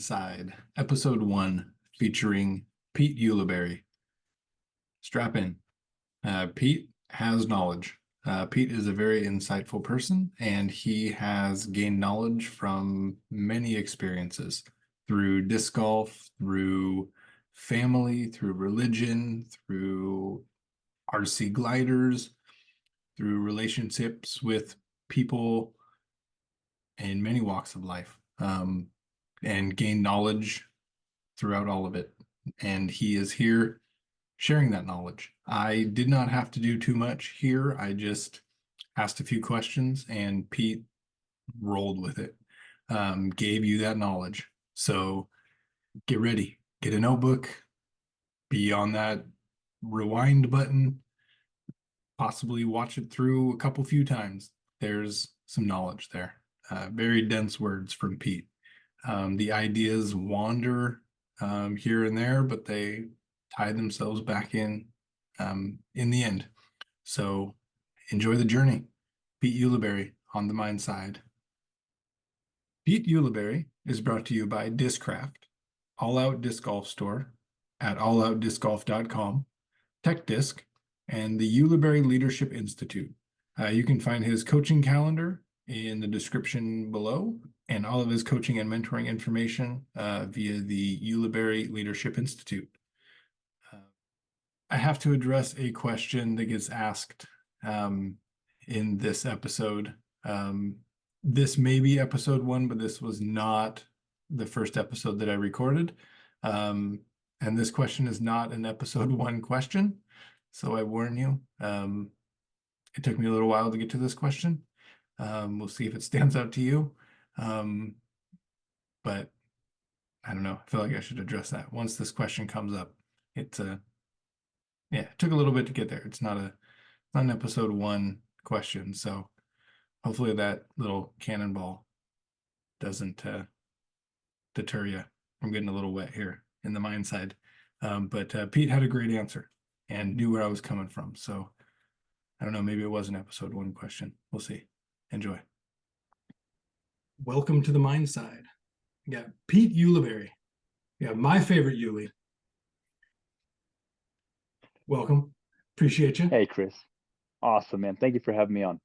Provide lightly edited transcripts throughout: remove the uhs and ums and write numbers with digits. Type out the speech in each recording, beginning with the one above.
MindSide, Episode 1, featuring Pete Ulibarri. Strap in. Pete has knowledge. Pete is a very insightful person, and he has gained knowledge from many experiences through disc golf, through family, through religion, through RC gliders, through relationships with people in many walks of life, and gained knowledge throughout all of it. And he is here sharing that knowledge. I did not have to do too much here. I just asked a few questions and Pete rolled with it, gave you that knowledge. So get ready, get a notebook, be on that rewind button, possibly watch it through a few times. There's some knowledge there. Very dense words from Pete. The ideas wander here and there, but they tie themselves back in the end. So enjoy the journey. Pete Ulibarri on the MindSide. Pete Ulibarri is brought to you by Discraft, All Out Disc Golf Store at alloutdiscgolf.com, Tech Disc, and the Ulibarri Leadership Institute. You can find his coaching calendar in the description below, and all of his coaching and mentoring information via the Ulibarri Leadership Institute. I have to address a question that gets asked in this episode. This may be episode 1, but this was not the first episode that I recorded. And this question is not an episode 1 question. So I warn you, it took me a little while to get to this question. We'll see if it stands out to you. But I don't know. I feel like I should address that once this question comes up. It took a little bit to get there. It's not an episode 1 question. So hopefully that little cannonball doesn't deter you from getting a little wet here in the MindSide. But Pete had a great answer and knew where I was coming from. So I don't know, maybe it was an episode 1 question. We'll see. Enjoy. Welcome to the MindSide. We got Pete Ulibarri. We got my favorite Uli. Welcome. Appreciate you. Hey, Chris. Awesome, man. Thank you for having me on.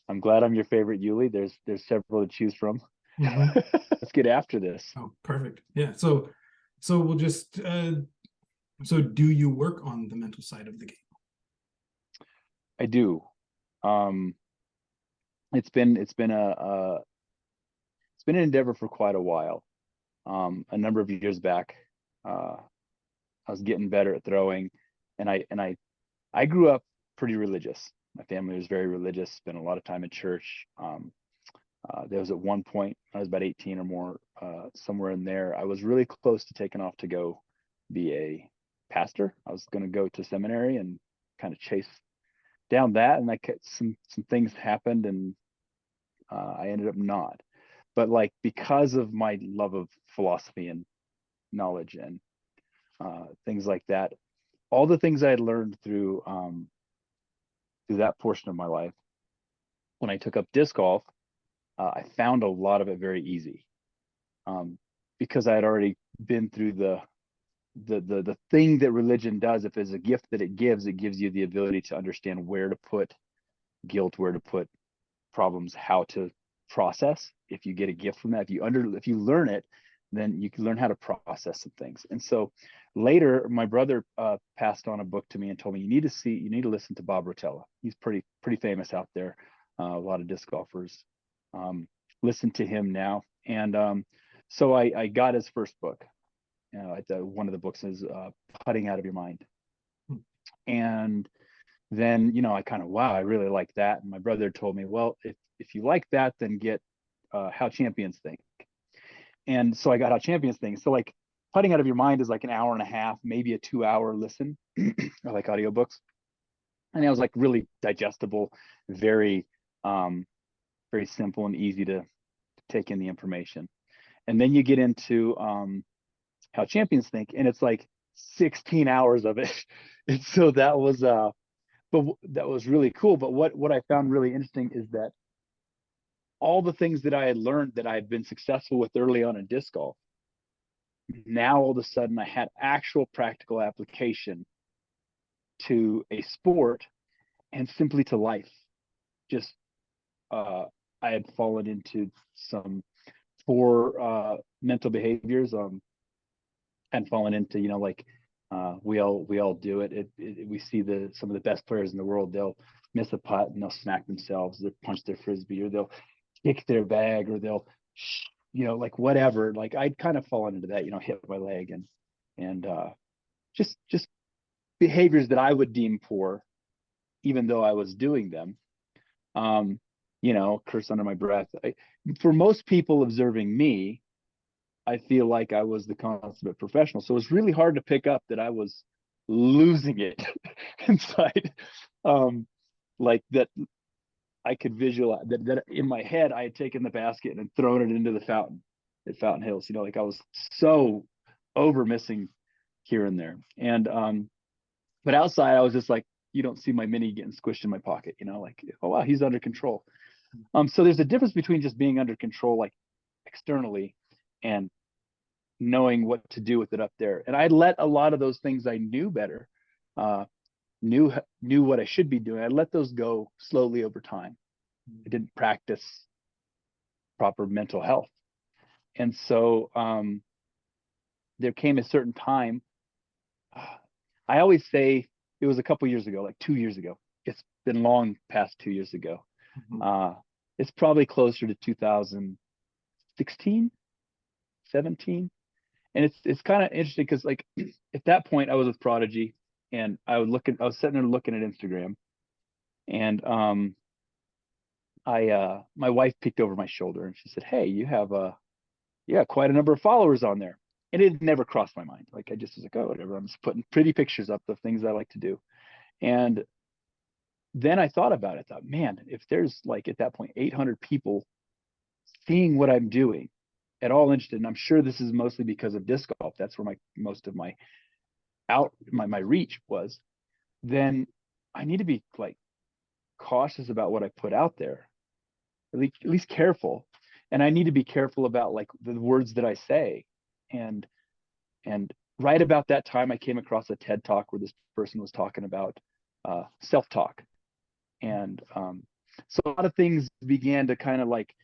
I'm glad I'm your favorite Uli. There's several to choose from. Let's get after this. Oh, perfect. Yeah. So we'll just so do you work on the mental side of the game? I do. It's been an endeavor for quite a while. A number of years back, I was getting better at throwing, and I grew up pretty religious. My family was very religious, spent a lot of time in church. There was at one point, I was about 18 or more, somewhere in there, I was really close to taking off to go be a pastor. I was going to go to seminary and kind of chase down that, and some things happened, and I ended up not. But like, because of my love of philosophy and knowledge and things like that, all the things I had learned through that portion of my life, when I took up disc golf, I found a lot of it very easy, because I had already been through the thing that religion does. If there's a gift that it gives you the ability to understand where to put guilt, where to put problems, how to process. If you get a gift from that, if you learn it, then you can learn how to process some things. And so later, my brother passed on a book to me and told me, you need to listen to Bob Rotella. He's pretty famous out there. A lot of disc golfers listen to him now. And so I got his first book. One of the books is Putting Out of Your Mind. And then, I kind of, wow, I really like that. And my brother told me, well, if you like that, then get How Champions Think. And so I got How Champions Think. So like, Putting Out of Your Mind is like an hour and a half, maybe a 2-hour listen. I like audiobooks. And it was like really digestible, very very simple and easy to take in the information. And then you get into How Champions Think, and it's like 16 hours of it. And so that was really cool. But what I found really interesting is that all the things that I had learned that I had been successful with early on in disc golf, now all of a sudden I had actual practical application to a sport and simply to life. Just I had fallen into some poor mental behaviors, and fallen into, like we all do it. We see some of the best players in the world. They'll miss a putt and they'll smack themselves. They'll punch their frisbee, or they'll kick their bag, or they'll like whatever. Like I'd kind of fallen into that. Hit my leg, and just behaviors that I would deem poor, even though I was doing them. Curse under my breath. For most people observing me, I feel like I was the consummate professional. So it was really hard to pick up that I was losing it inside. Like that I could visualize that in my head, I had taken the basket and thrown it into the fountain at Fountain Hills. Like I was so over missing here and there. And but outside I was just like, you don't see my mini getting squished in my pocket, like, oh wow, he's under control. So there's a difference between just being under control, like externally, and knowing what to do with it up there. And I let a lot of those things I knew better, knew what I should be doing. I let those go slowly over time. I didn't practice proper mental health. And so there came a certain time. I always say it was a couple years ago, like 2 years ago. It's been long past 2 years ago. It's probably closer to 2016, 17. And it's kind of interesting because, like, at that point I was with Prodigy, and I was sitting there looking at Instagram, and my wife peeked over my shoulder and she said, "Hey, you have quite a number of followers on there." And it never crossed my mind. Like I just was like, oh, whatever. I'm just putting pretty pictures up of things I like to do. And then I thought about it. I thought, man, if there's, like, at that point 800 people seeing what I'm doing, at all interested, and I'm sure this is mostly because of disc golf, that's where most of my reach was, then I need to be, like, cautious about what I put out there, at least careful. And I need to be careful about, like, the words that I say. And right about that time I came across a TED talk where this person was talking about self-talk. And so a lot of things began to kind of, like,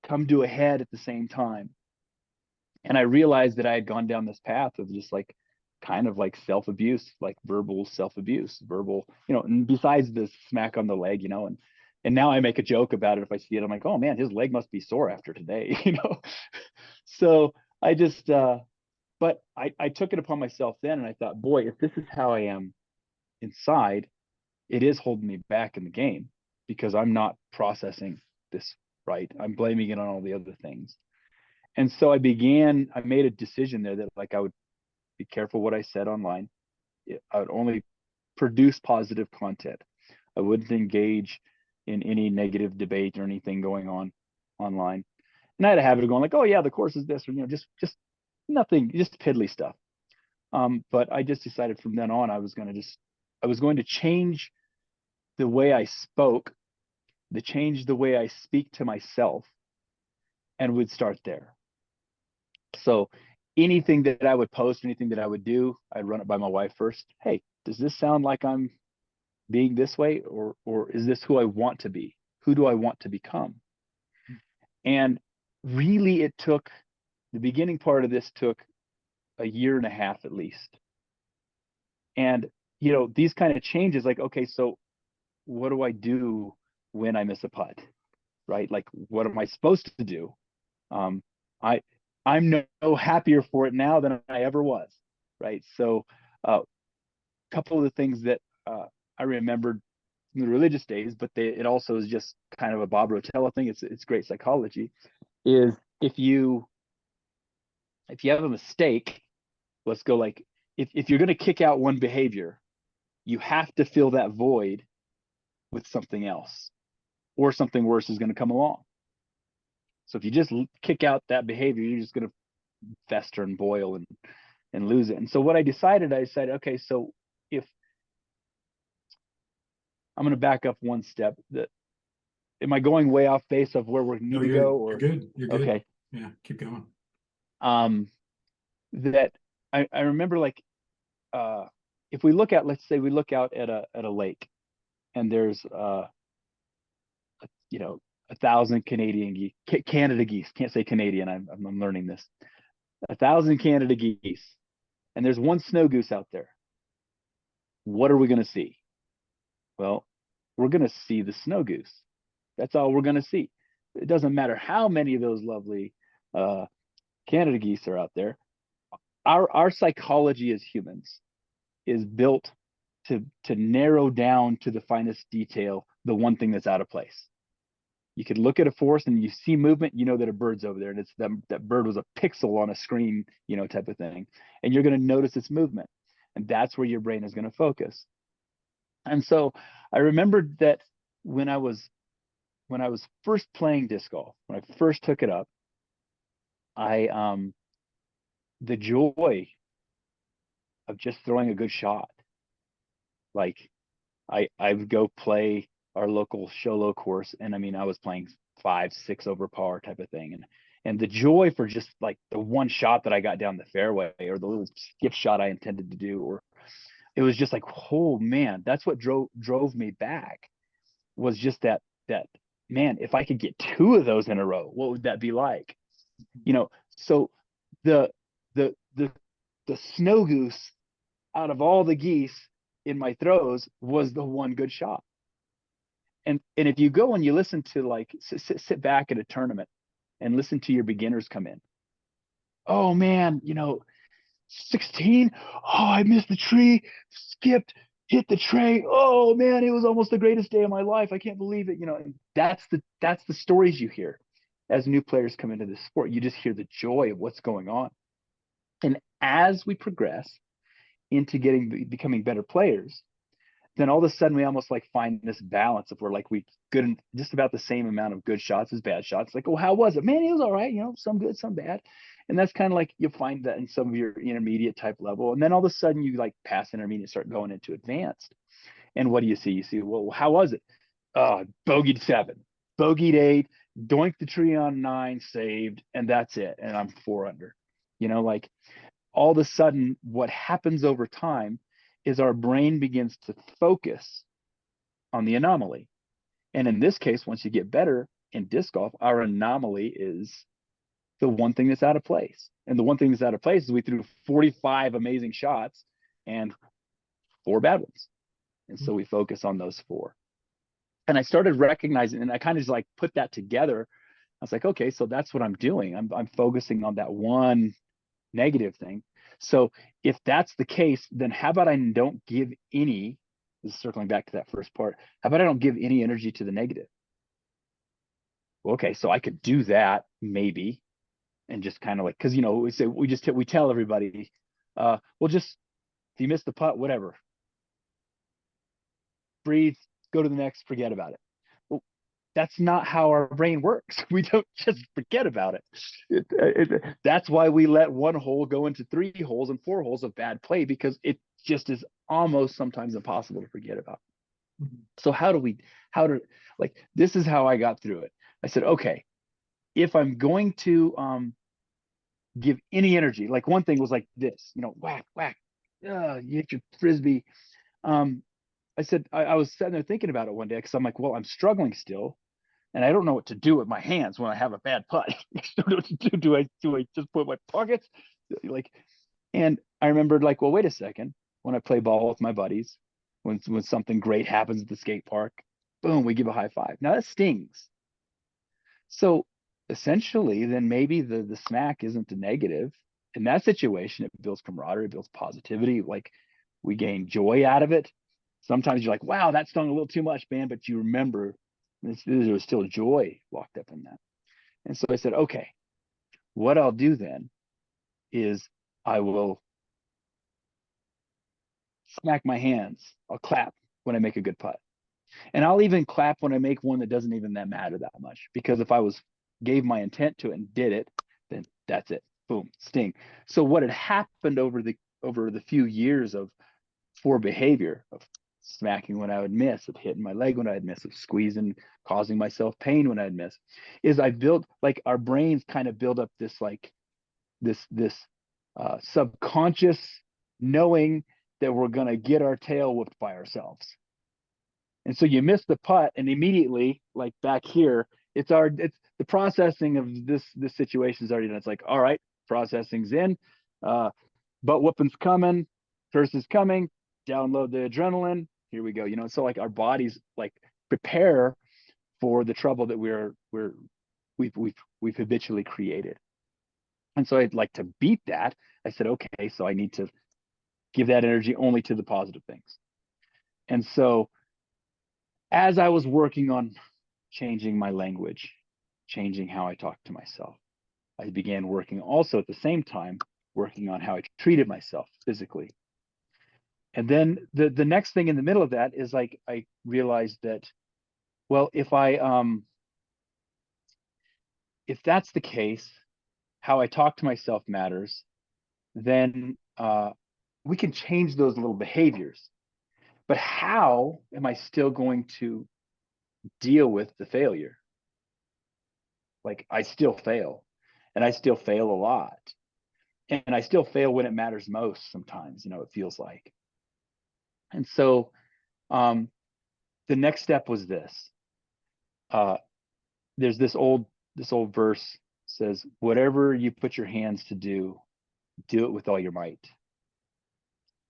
come to a head at the same time. And I realized that I had gone down this path of just, like, kind of like self-abuse, like verbal self-abuse, and besides the smack on the leg, and now I make a joke about it. If I see it, I'm like, oh man, his leg must be sore after today, So I just, but I took it upon myself then, and I thought, boy, if this is how I am inside, it is holding me back in the game, because I'm not processing this right. I'm blaming it on all the other things. And so I made a decision there that, like, I would be careful what I said online. I would only produce positive content. I wouldn't engage in any negative debate or anything going on online. And I had a habit of going like, oh yeah, the course is this, or, just nothing, just piddly stuff. But I just decided from then on, I was going to change the way I spoke, change the way I speak to myself, and would start there. So anything that I would post, anything that I would do, I'd run it by my wife first. Hey, does this sound like I'm being this way, or is this who I want to be? Who do I want to become? And really, the beginning part of this took a year and a half at least. And these kind of changes, like, okay, so what do I do when I miss a putt, right? Like, what am I supposed to do? I'm no happier for it now than I ever was, right? So a couple of the things that I remembered from the religious days, but it also is just kind of a Bob Rotella thing. It's great psychology. Is if you have a mistake, let's go, like, if you're going to kick out one behavior, you have to fill that void with something else, or something worse is going to come along. So if you just kick out that behavior, you're just going to fester and boil and lose it. And so what I decided, okay, so if I'm going to back up one step, that am I going way off base of where we need No, to go, you're or good. You're good. okay? Yeah, keep going. That I remember, like, if we look at, let's say we look out at a lake, and there's you know, 1,000 Canadian geese, Canada geese. Can't say Canadian. I'm learning this. 1,000 Canada geese, and there's one snow goose out there. What are we going to see? Well, we're going to see the snow goose. That's all we're going to see. It doesn't matter how many of those lovely uh, Canada geese are out there. Our psychology as humans is built to narrow down to the finest detail the one thing that's out of place. You could look at a forest and you see movement, you know that a bird's over there, and it's that bird was a pixel on a screen, you know, type of thing. And you're going to notice its movement. And that's where your brain is going to focus. And so I remembered that when I was first playing disc golf, when I first took it up, I the joy of just throwing a good shot. Like, I would go play our local Sholo course, and I mean, I was playing 5, 6 over par type of thing, and the joy for just like the one shot that I got down the fairway, or the little skip shot I intended to do, or it was just like, oh man, that's what drove me back, was just that man, if I could get 2 of those in a row, what would that be like? You know, so the the the the snow goose out of all the geese in my throws was the one good shot. And if you go and you listen to, like, sit back at a tournament and listen to your beginners come in, oh man, you know, 16, oh, I missed the tree, skipped, hit the tray, oh man, it was almost the greatest day of my life, I can't believe it, you know. And that's the stories you hear as new players come into this sport. You just hear the joy of what's going on. And as we progress into becoming better players, then all of a sudden we almost like find this balance of where, like, we good and just about the same amount of good shots as bad shots. Like, oh, how was it? Man, it was all right, you know, some good, some bad. And that's kind of like, you'll find that in some of your intermediate type level. And then all of a sudden you like pass intermediate, start going into advanced. And what do you see? You see, well, how was it? Bogeyed 7, bogeyed 8, doinked the tree on 9, saved, and that's it. And I'm 4 under. You know, like, all of a sudden what happens over time is our brain begins to focus on the anomaly. And in this case, once you get better in disc golf, our anomaly is the one thing that's out of place. And the one thing that's out of place is we threw 45 amazing shots and 4 bad ones. And so we focus on those 4. And I started recognizing, and I kind of just like put that together. I was like, okay, so that's what I'm doing. I'm focusing on that one negative thing. So if that's the case, then how about I don't give any, this is circling back to that first part, how about I don't give any energy to the negative? Well, okay, so I could do that maybe, and just kind of like, because, you know, we tell everybody, well, just, if you miss the putt, whatever, breathe, go to the next, forget about it. Well, that's not how our brain works. We don't just forget about it. That's why we let one hole go into 3 holes and 4 holes of bad play, because it just is almost sometimes impossible to forget about. Mm-hmm. So like, this is how I got through it. I said, okay, if I'm going to give any energy, like, one thing was like this, you know, whack, whack, you hit your frisbee. I said, I was sitting there thinking about it one day, because I'm like, well, I'm struggling still, and I don't know what to do with my hands when I have a bad putt. do I just put my pockets, like? And I remembered, like, well, wait a second. When I play ball with my buddies, when something great happens at the skate park, boom, we give a high five. Now that stings. So essentially, then maybe the smack isn't a negative. In that situation, it builds camaraderie, it builds positivity. Like, we gain joy out of it. Sometimes you're like, wow, that stung a little too much, man. But you remember there was still joy locked up in that. And so I said, okay, what I'll do then is I will smack my hands. I'll clap when I make a good putt. And I'll even clap when I make one that doesn't even that matter that much. Because if I gave my intent to it and did it, then that's it. Boom, sting. So what had happened over the few years of poor behavior, of smacking when I would miss, of hitting my leg when I'd miss, of squeezing, causing myself pain when I'd miss, is I built, like, our brains kind of build up this, like, this subconscious knowing that we're going to get our tail whooped by ourselves. And so you miss the putt, and immediately, like back here, it's the processing of this situation is already done. It's like, all right, processing's in, butt whooping's coming, curse is coming, download the adrenaline, here we go. So like our bodies like prepare for the trouble that we've habitually created. And so I'd like to beat that. I said, okay, so I need to give that energy only to the positive things. And so as I was working on changing my language, changing how I talk to myself, I began working also at the same time, working on how I treated myself physically. And then the next thing in the middle of that is like, I realized that, well, if that's the case, how I talk to myself matters, then we can change those little behaviors. But how am I still going to deal with the failure? Like, I still fail, and I still fail a lot, and I still fail when it matters most sometimes, it feels like. And so the next step was this. There's this old verse says, whatever you put your hands to do it with all your might.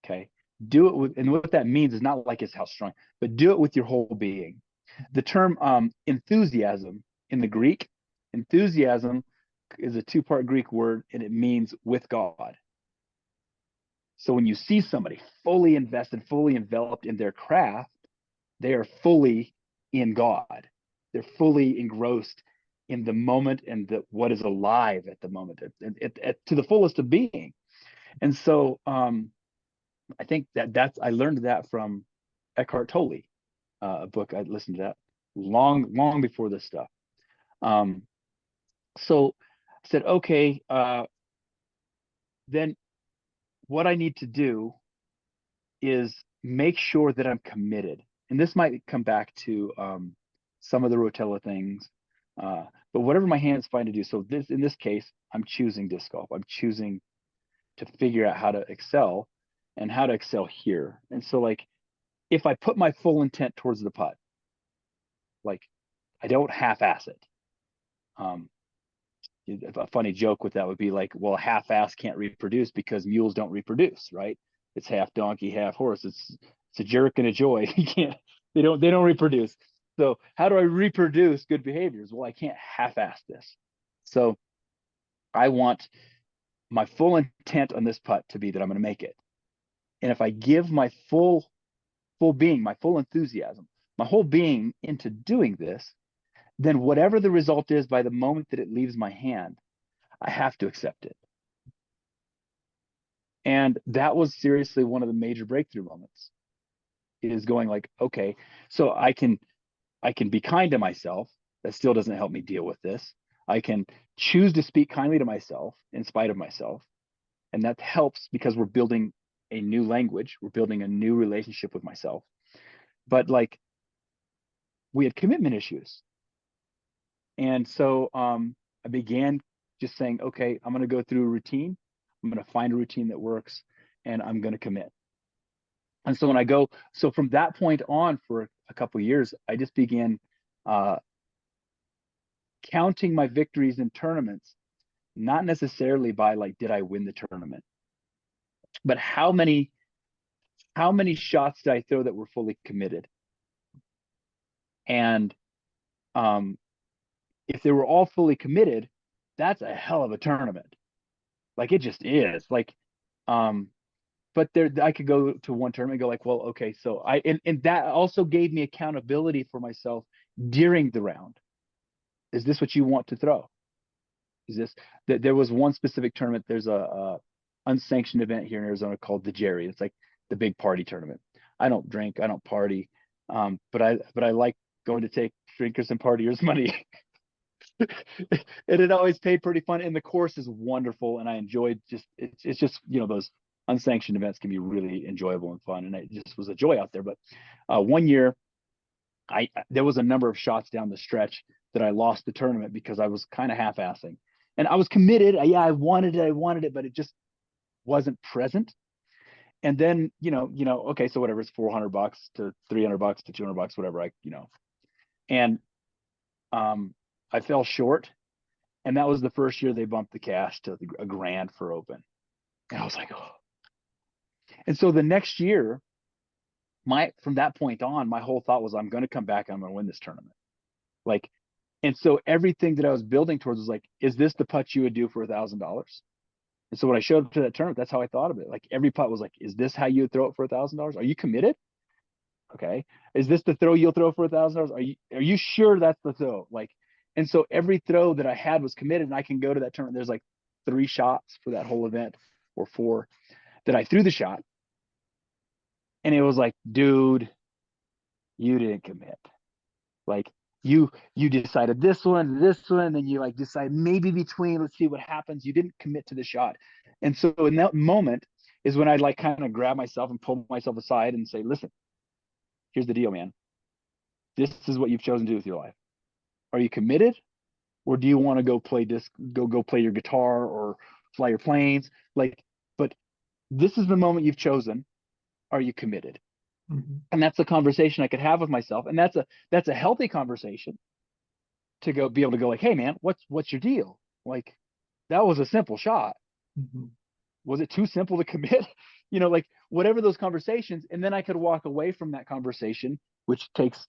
Okay. Do it with, and what that means is not like it's how strong, but do it with your whole being. The term enthusiasm in the Greek, enthusiasm is a two-part Greek word, and it means with God. So when you see somebody fully invested, fully enveloped in their craft, they are fully in God. They're fully engrossed in the moment and what is alive at the moment, to the fullest of being. And so I think I learned that from Eckhart Tolle, a book I'd listened to that long before this stuff. So I said, okay, then what I need to do is make sure that I'm committed. And this might come back to some of the Rotella things, but whatever my hands find to do. So in this case, I'm choosing disc golf. I'm choosing to figure out how to excel and how to excel here. And so, like, if I put my full intent towards the putt, like, I don't half-ass it. A funny joke with that would be like, well, half-ass can't reproduce because mules don't reproduce, right? It's half donkey, half horse. It's a jerk and a joy. You can't. They don't reproduce. So how do I reproduce good behaviors? Well, I can't half-ass this. So I want my full intent on this putt to be that I'm going to make it. And if I give my full being, my full enthusiasm, my whole being into doing this, then whatever the result is by the moment that it leaves my hand, I have to accept it. And that was seriously one of the major breakthrough moments, is going like, okay, so I can be kind to myself. That still doesn't help me deal with this. I can choose to speak kindly to myself in spite of myself. And that helps because we're building a new language. We're building a new relationship with myself. But like, we had commitment issues. And so I began just saying, okay, I'm going to go through a routine. I'm going to find a routine that works, and I'm going to commit. And so from that point on, for a couple of years, I just began counting my victories in tournaments, not necessarily by like, did I win the tournament, but how many shots did I throw that were fully committed? And if they were all fully committed, that's a hell of a tournament. Like, it just is. Like, but I could go to one tournament and go like, well, okay, so and that also gave me accountability for myself during the round. Is this what you want to throw? Is this that there was one specific tournament? There's a unsanctioned event here in Arizona called the Jerry. It's like the big party tournament. I don't drink, I don't party, but I like going to take drinkers and partiers money. And it always paid pretty fun, and the course is wonderful, and I enjoyed it's just those unsanctioned events can be really enjoyable and fun, and it just was a joy out there. But one year, there was a number of shots down the stretch that I lost the tournament because I was kind of half-assing, and I was committed. Yeah, I wanted it, but it just wasn't present. And then okay, so whatever, it's $400 to $300 to $200, whatever, and I fell short, and that was the first year they bumped the cash to a grand for open, and I was like, oh. And so the next year, from that point on, my whole thought was, I'm going to come back and I'm going to win this tournament. Like, and so everything that I was building towards was like, is this the putt you would do for $1,000? And so when I showed up to that tournament, that's how I thought of it. Like, every putt was like, is this how you would throw it for $1,000? Are you committed? Okay. Is this the throw you'll throw for $1,000? Are you sure that's the throw? Like, and so every throw that I had was committed, and I can go to that tournament. There's like 3 shots for that whole event, or 4, that I threw the shot, and it was like, dude, you didn't commit. Like, you decided this one, then you like decide maybe between, let's see what happens. You didn't commit to the shot. And so in that moment is when I like kind of grab myself and pull myself aside and say, listen, here's the deal, man. This is what you've chosen to do with your life. Are you committed, or do you want to go play go play your guitar or fly your planes? Like, but this is the moment you've chosen. Are you committed? Mm-hmm. And that's a conversation I could have with myself, and that's a healthy conversation to go be able to go like, hey man, what's your deal? Like, that was a simple shot. Mm-hmm. Was it too simple to commit? Like, whatever those conversations, and then I could walk away from that conversation, which takes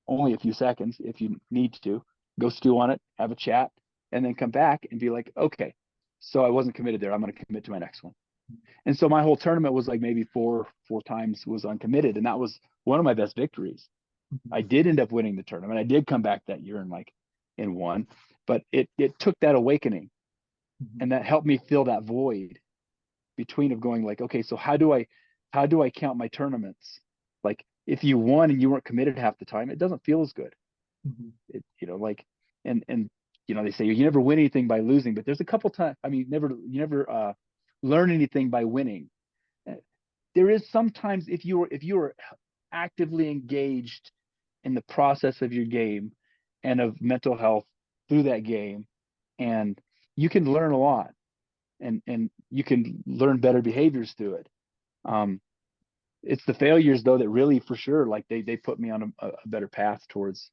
only a few seconds if you need to, go stew on it, have a chat, and then come back and be like, okay, so I wasn't committed there. I'm going to commit to my next one. And so my whole tournament was like maybe four times was uncommitted, and that was one of my best victories. Mm-hmm. I did end up winning the tournament. I did come back that year and won, but it took that awakening, Mm-hmm. and that helped me fill that void between of going like, okay, so how do I count my tournaments? Like, if you won and you weren't committed half the time, it doesn't feel as good. Mm-hmm. It, like, and they say you never win anything by losing, but there's a couple times, I mean, you never learn anything by winning. There is sometimes, if you are actively engaged in the process of your game and of mental health through that game, and you can learn a lot, and you can learn better behaviors through it. It's the failures though that really, for sure, like they put me on a better path towards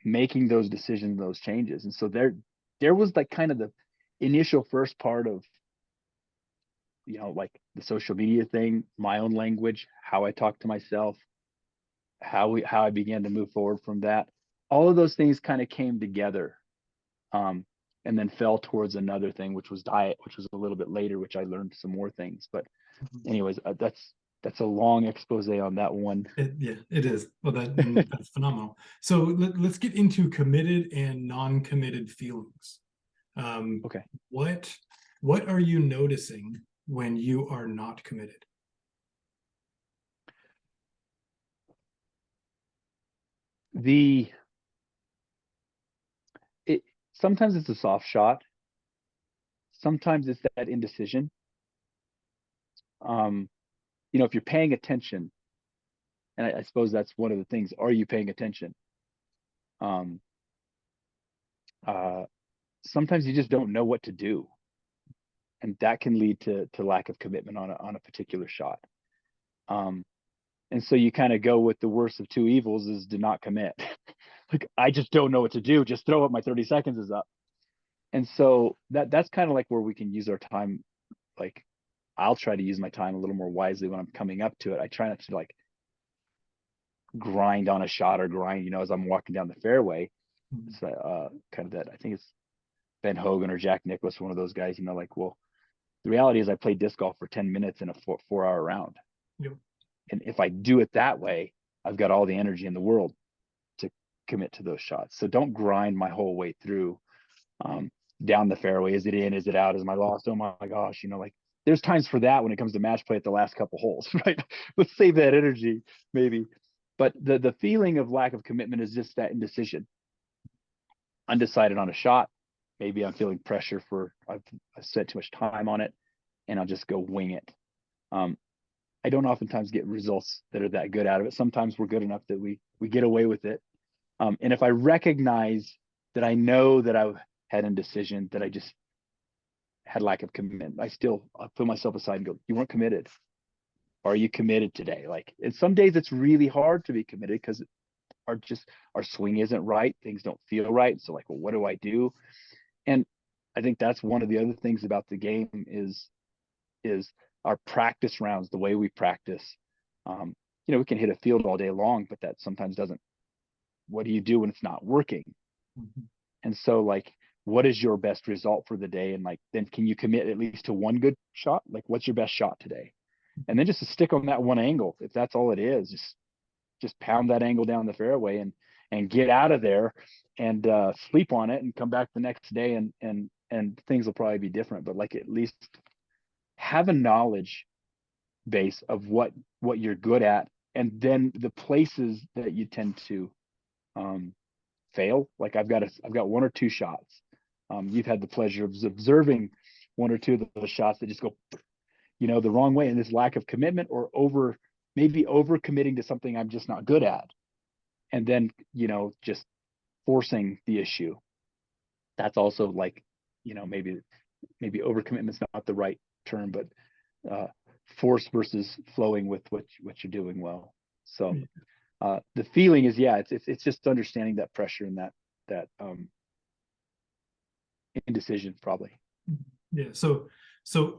making those decisions, those changes. And so there was like kind of the initial first part of, like the social media thing, my own language, how I talk to myself, how I began to move forward from that. All of those things kind of came together, and then fell towards another thing, which was diet, which was a little bit later, which I learned some more things. But anyways, that's a long expose on that one. Yeah, it is. Well, that's phenomenal. So let's get into committed and non-committed feelings. Okay. What are you noticing when you are not committed? It sometimes it's a soft shot. Sometimes it's that indecision. Um, if you're paying attention, and I suppose that's one of the things, are you paying attention? Um, uh, Sometimes you just don't know what to do, and that can lead to lack of commitment on a particular shot. Um, and so you kind of go with the worst of two evils, is to not commit. Like, I just don't know what to do. Just throw up, my 30 seconds is up. And so that's kind of like where we can use our time. Like, I'll try to use my time a little more wisely when I'm coming up to it. I try not to like grind on a shot or grind, as I'm walking down the fairway. It's kind of that. I think it's Ben Hogan or Jack Nicklaus, one of those guys. Like, well, the reality is I played disc golf for 10 minutes in a 4-hour round. Yep. And if I do it that way, I've got all the energy in the world to commit to those shots. So don't grind my whole way through, down the fairway. Is it in? Is it out? Is my lost? Oh my gosh, like, there's times for that when it comes to match play at the last couple holes, right? Let's save that energy, maybe. But the feeling of lack of commitment is just that indecision, undecided on a shot. Maybe I'm feeling pressure I've spent too much time on it. and I'll just go wing it. I don't oftentimes get results that are that good out of it. Sometimes we're good enough that we get away with it. And if I recognize that I know that I've had indecision, that I just had lack of commitment, I put myself aside and go, you weren't committed. Are you committed today? Like, and some days it's really hard to be committed because our swing isn't right. Things don't feel right. So like, well, what do I do? And I think that's one of the other things about the game is our practice rounds, the way we practice. We can hit a field all day long, but that sometimes doesn't. What do you do when it's not working? Mhm. And so like, what is your best result for the day? And like, then can you commit at least to one good shot? Like, what's your best shot today? And then just to stick on that one angle, if that's all it is, just pound that angle down the fairway and get out of there and sleep on it and come back the next day and things will probably be different. But like, at least have a knowledge base of what you're good at, and then the places that you tend to fail. Like I've got one or two shots. You've had the pleasure of observing one or two of those shots that just go, the wrong way, and this lack of commitment or maybe over committing to something I'm just not good at, and then just forcing the issue. That's also like, maybe overcommitment's not the right term, but force versus flowing with what you're doing well. So the feeling is, yeah, it's just understanding that pressure and that indecision probably. Yeah. So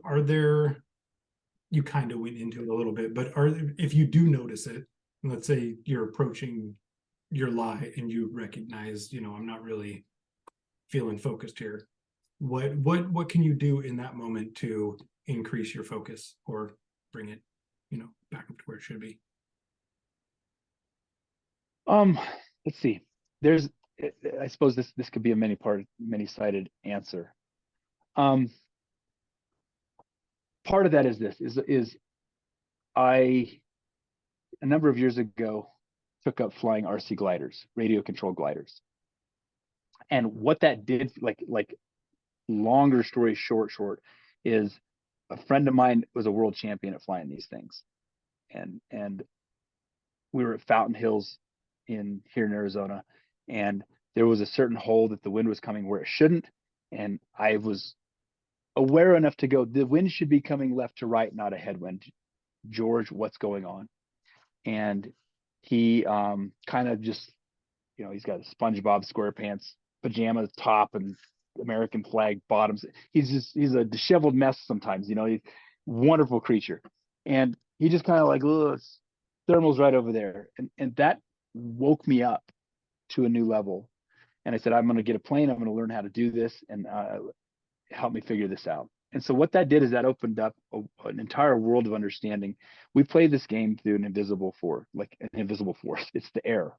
are there, you kind of went into it a little bit, but if you do notice it, let's say you're approaching your lie and you recognize, I'm not really feeling focused here. What can you do in that moment to increase your focus or bring it, back up to where it should be? Um, let's see. There's, I suppose this could be a many-sided answer. Um, Part of that is this is I a number of years ago took up flying RC gliders, radio controlled gliders. And what that did, like longer story short, is a friend of mine was a world champion at flying these things. And we were at Fountain Hills here in Arizona, and there was a certain hole that the wind was coming where it shouldn't. And I was aware enough to go, the wind should be coming left to right, not a headwind. George, what's going on? And he kind of just, he's got a SpongeBob SquarePants pajama top and American flag bottoms. He's a disheveled mess sometimes, he's a wonderful creature. And he just kind of like, ugh, thermal's right over there. And that woke me up to a new level. And I said, I'm going to get a plane. I'm going to learn how to do this and help me figure this out. And so what that did is that opened up an entire world of understanding. We play this game through an invisible force. It's the air.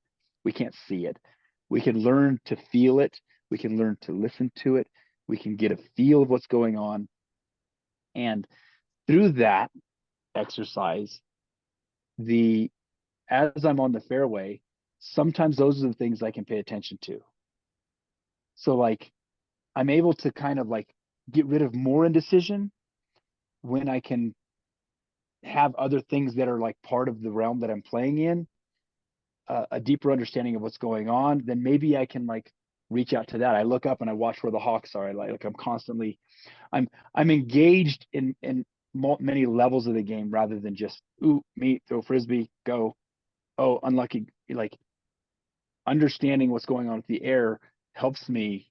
We can't see it. We can learn to feel it. We can learn to listen to it. We can get a feel of what's going on. And through that exercise, as I'm on the fairway, sometimes those are the things I can pay attention to. So like, I'm able to kind of like get rid of more indecision when I can have other things that are like part of the realm that I'm playing in, a deeper understanding of what's going on. Then maybe I can like reach out to that. I look up and I watch where the hawks are. I'm engaged in many levels of the game rather than just meet, throw frisbee, go. Oh, unlucky. Like, understanding what's going on with the air helps me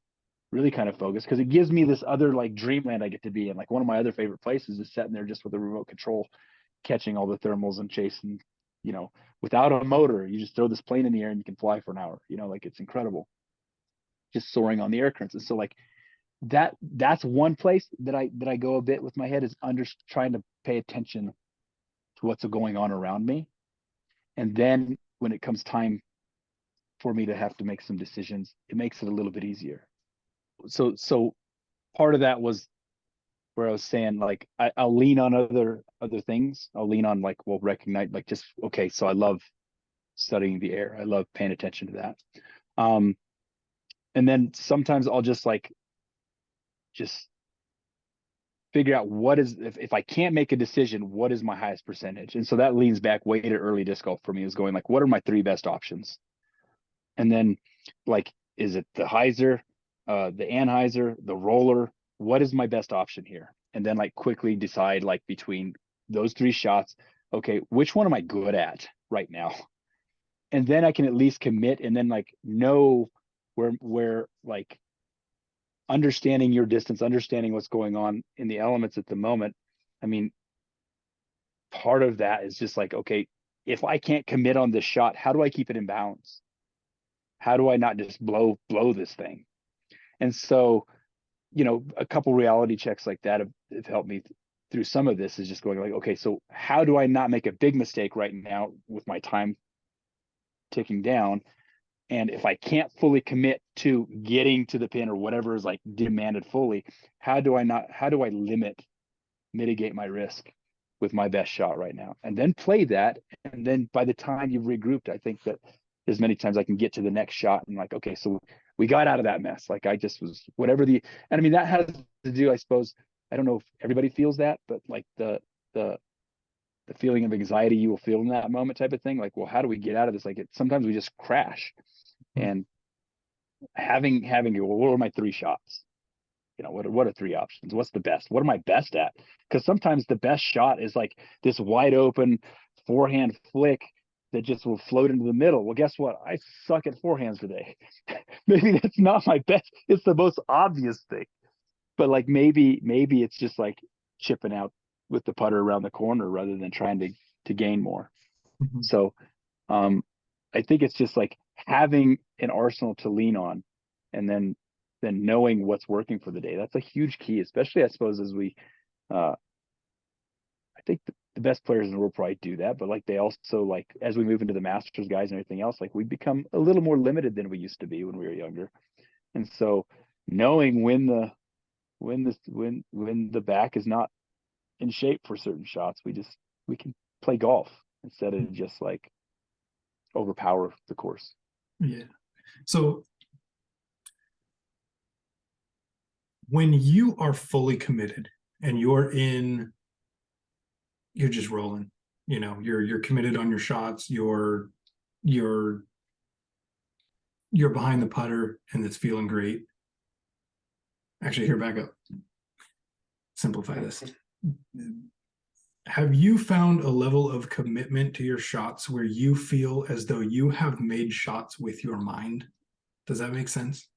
really kind of focus, because it gives me this other like dreamland I get to be in. Like, one of my other favorite places is sitting there just with a remote control, catching all the thermals and chasing, without a motor. You just throw this plane in the air and you can fly for an hour. Like, it's incredible, just soaring on the air currents. And so like that's one place that I go a bit with my head, is trying to pay attention to what's going on around me. And then when it comes time for me to have to make some decisions, it makes it a little bit easier. So part of that was where I was saying, like, I'll lean on other things. I'll lean on, like, well, recognize, like, just, okay, so I love studying the air. I love paying attention to that. And then sometimes I'll just like just figure out what is, if I can't make a decision, what is my highest percentage? And so that leans back way to early disc golf for me, is going like, what are my three best options? And then like, is it the hyzer, the anhyzer, the roller? What is my best option here? And then like quickly decide like between those three shots, okay, which one am I good at right now? And then I can at least commit, and then like know where like understanding your distance, understanding what's going on in the elements at the moment. I mean, part of that is just like, okay, if I can't commit on this shot, how do I keep it in bounds? How do I not just blow this thing? And so, a couple reality checks like that have helped me through some of this, is just going like, okay, so how do I not make a big mistake right now with my time ticking down? And if I can't fully commit to getting to the pin or whatever is like demanded fully, how do I mitigate my risk with my best shot right now? And then play that. And then by the time you've regrouped, I think that as many times I can get to the next shot and like, okay, so we got out of that mess. Like I just was whatever and I mean, that has to do, I suppose, I don't know if everybody feels that, but like the feeling of anxiety you will feel in that moment type of thing. Like, well, how do we get out of this? Like sometimes we just crash. And having well, what are my three shots? What are three options? What's the best? What am I best at? Because sometimes the best shot is like this wide open forehand flick that just will float into the middle. Well, guess what? I suck at forehands today. Maybe that's not my best. It's the most obvious thing. But like maybe it's just like chipping out with the putter around the corner rather than trying to gain more. Mhm. So I think it's just like having an arsenal to lean on, and then knowing what's working for the day. That's a huge key, especially I suppose as we I think the best players in the world probably do that, but like they also, like as we move into the masters guys and everything else, like we become a little more limited than we used to be when we were younger. And so knowing when the back is not in shape for certain shots, we can play golf instead of just like overpower the course. Yeah. So when you are fully committed and you're just rolling, you're committed on your shots, you're behind the putter and it's feeling great. Actually, here, back up. Simplify this. Have you found a level of commitment to your shots where you feel as though you have made shots with your mind? Does that make sense?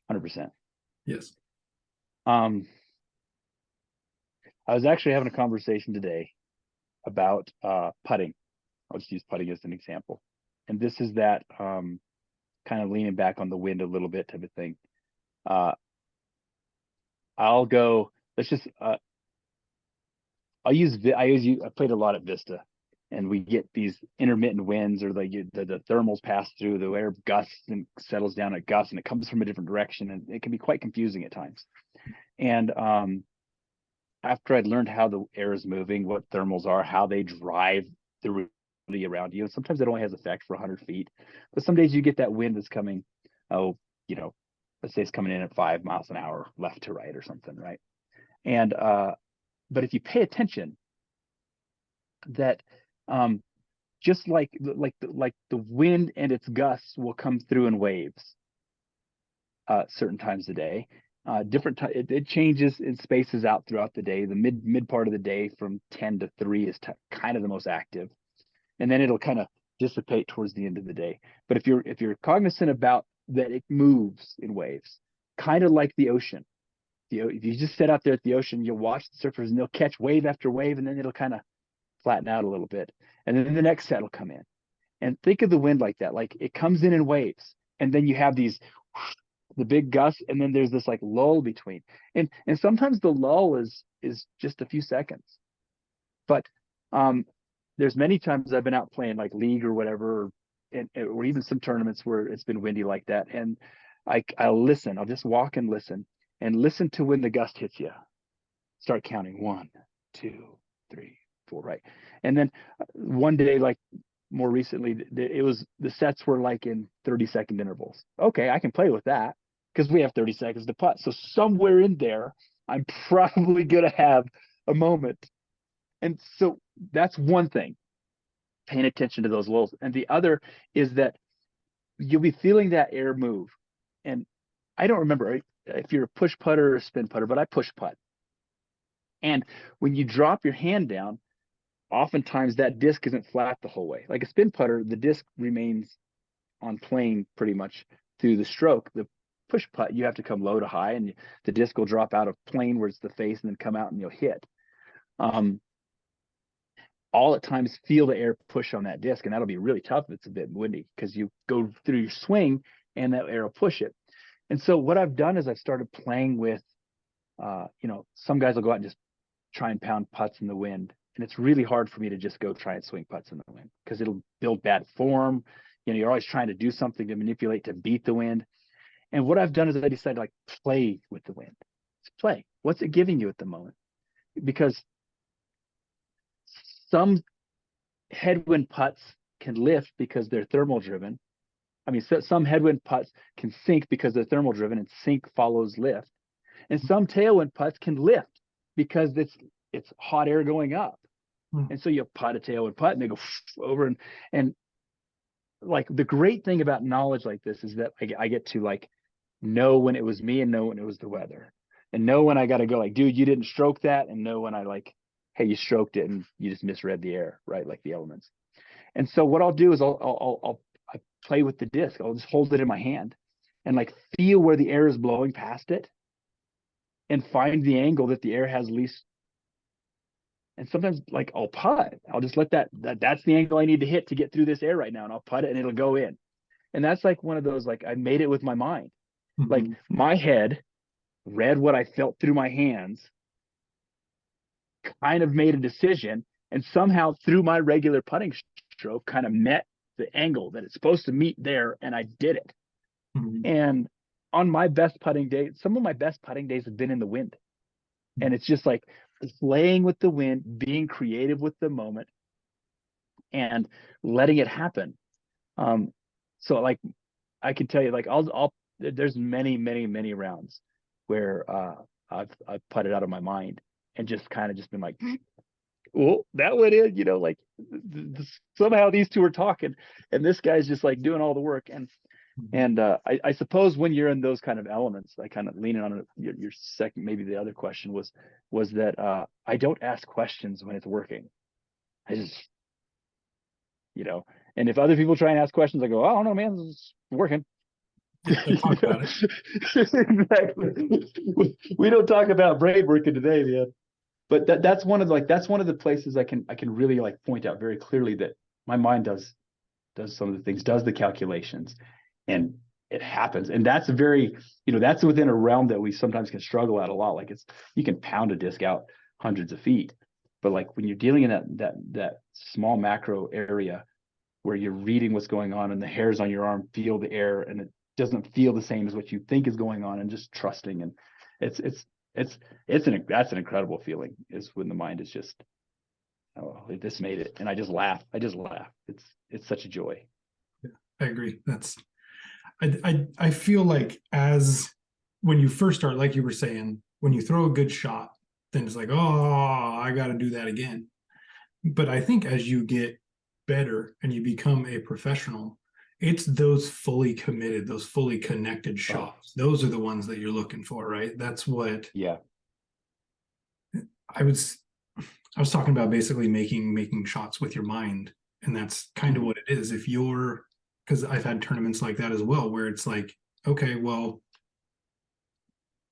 100%. Yes. I was actually having a conversation today about putting. I'll just use putting as an example. And this is that kind of leaning back on the wind a little bit type of thing. I'll go, let's just, I played a lot at Vista, and we get these intermittent winds, or like the thermals pass through, the air gusts and settles down at gusts, and it comes from a different direction, and it can be quite confusing at times. And after I'd learned how the air is moving, what thermals are, how they drive the reality around you, and sometimes it only has effect for 100 feet, but some days you get that wind that's coming, let's say it's coming in at 5 miles an hour left to right or something, right? And but if you pay attention, that just like the wind and its gusts will come through in waves certain times of the day. It changes in spaces out throughout the day. The mid part of the day from 10 to 3 is kind of the most active, and then it'll kind of dissipate towards the end of the day. But if you're cognizant about that, it moves in waves, kind of like the ocean. If you just sit out there at the ocean, you'll watch the surfers, and they'll catch wave after wave, and then it'll kind of flatten out a little bit, and then the next set will come in. And think of the wind like that. Like it comes in waves, and then you have the big gusts, and then there's this like lull between. And sometimes the lull is just a few seconds. But there's many times I've been out playing like league or whatever, or even some tournaments where it's been windy like that, and I'll listen. I'll just walk and listen to when the gust hits you. Start counting 1, 2, 3, 4, right? And then one day, like more recently, it was the sets were like in 30-second intervals. Okay, I can play with that because we have 30 seconds to putt. So somewhere in there, I'm probably gonna have a moment. And so that's one thing, paying attention to those lulls. And the other is that you'll be feeling that air move. And I don't remember if you're a push putter or a spin putter, but I push putt. And when you drop your hand down, oftentimes that disc isn't flat the whole way. Like a spin putter, the disc remains on plane pretty much through the stroke. The push putt, you have to come low to high, and the disc will drop out of plane where it's the face and then come out and you'll hit. All at times feel the air push on that disc, and that'll be really tough if it's a bit windy, because you go through your swing and that air will push it. And so what I've done is I've started playing with, some guys will go out and just try and pound putts in the wind. And it's really hard for me to just go try and swing putts in the wind, because it'll build bad form. You're always trying to do something to manipulate, to beat the wind. And what I've done is I decided to like play with the wind. Just play. What's it giving you at the moment? Because some headwind putts can lift because they're thermal driven. I mean, some headwind putts can sink because they're thermal driven, and sink follows lift. And some tailwind putts can lift because it's hot air going up. And so you putt a tailwind putt and they go over, and like the great thing about knowledge like this is that I get to like know when it was me and know when it was the weather, and know when I got to go like, dude, you didn't stroke that, and know when I like, hey, you stroked it and you just misread the air, right? Like the elements. And so what I'll do is I play with the disc. I'll just hold it in my hand and like feel where the air is blowing past it, and find the angle that the air has least. And sometimes like I'll putt. I'll just let that's the angle I need to hit to get through this air right now, and I'll putt it and it'll go in. And that's like one of those, like I made it with my mind. Mm-hmm. Like my head read what I felt through my hands, kind of made a decision, and somehow through my regular putting stroke kind of met the angle that it's supposed to meet there, and I did it. Mm-hmm. And on my best putting day, some of my best putting days have been in the wind. And it's just like playing with the wind, being creative with the moment, and letting it happen. So like I can tell you, like there's many rounds where I've putted out of my mind and just kind of just been like, well, that went in, like somehow these two are talking, and this guy's just like doing all the work. And I suppose when you're in those kind of elements, I kind of leaning on your second, maybe the other question was that I don't ask questions when it's working. I just, and if other people try and ask questions, I go, I don't know, man, it's working. Yeah, don't talk about it. Exactly. We don't talk about brain working today, man. But that's one of the places I can really like point out very clearly that my mind does some of the things, does the calculations, and it happens. And that's that's within a realm that we sometimes can struggle at a lot. Like you can pound a disc out hundreds of feet, but like when you're dealing in that small macro area where you're reading what's going on, and the hairs on your arm feel the air, and it doesn't feel the same as what you think is going on, and just trusting. And that's an incredible feeling, is when the mind is just, oh, this made it. And I just laugh. It's such a joy. Yeah, I agree. I feel like, as when you first start, like you were saying, when you throw a good shot, then it's like, oh, I got to do that again. But I think as you get better and you become a professional, it's those fully committed, those fully connected shots. Those are the ones that you're looking for, right? That's what I was talking about, basically making shots with your mind. And that's kind of what it is. Because I've had tournaments like that as well, where it's like, okay, well,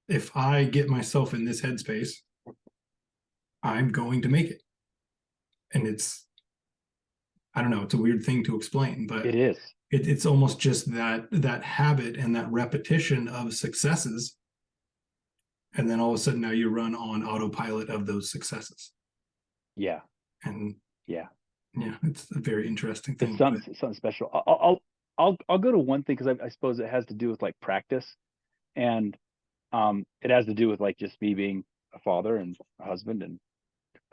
if I get myself in this headspace, I'm going to make it. And I don't know, it's a weird thing to explain, but it is. It's almost just that habit and that repetition of successes. And then all of a sudden now you run on autopilot of those successes. Yeah. And yeah, it's a very interesting thing. It's something special. I'll go to one thing, because I suppose it has to do with like practice, and it has to do with like just me being a father and a husband and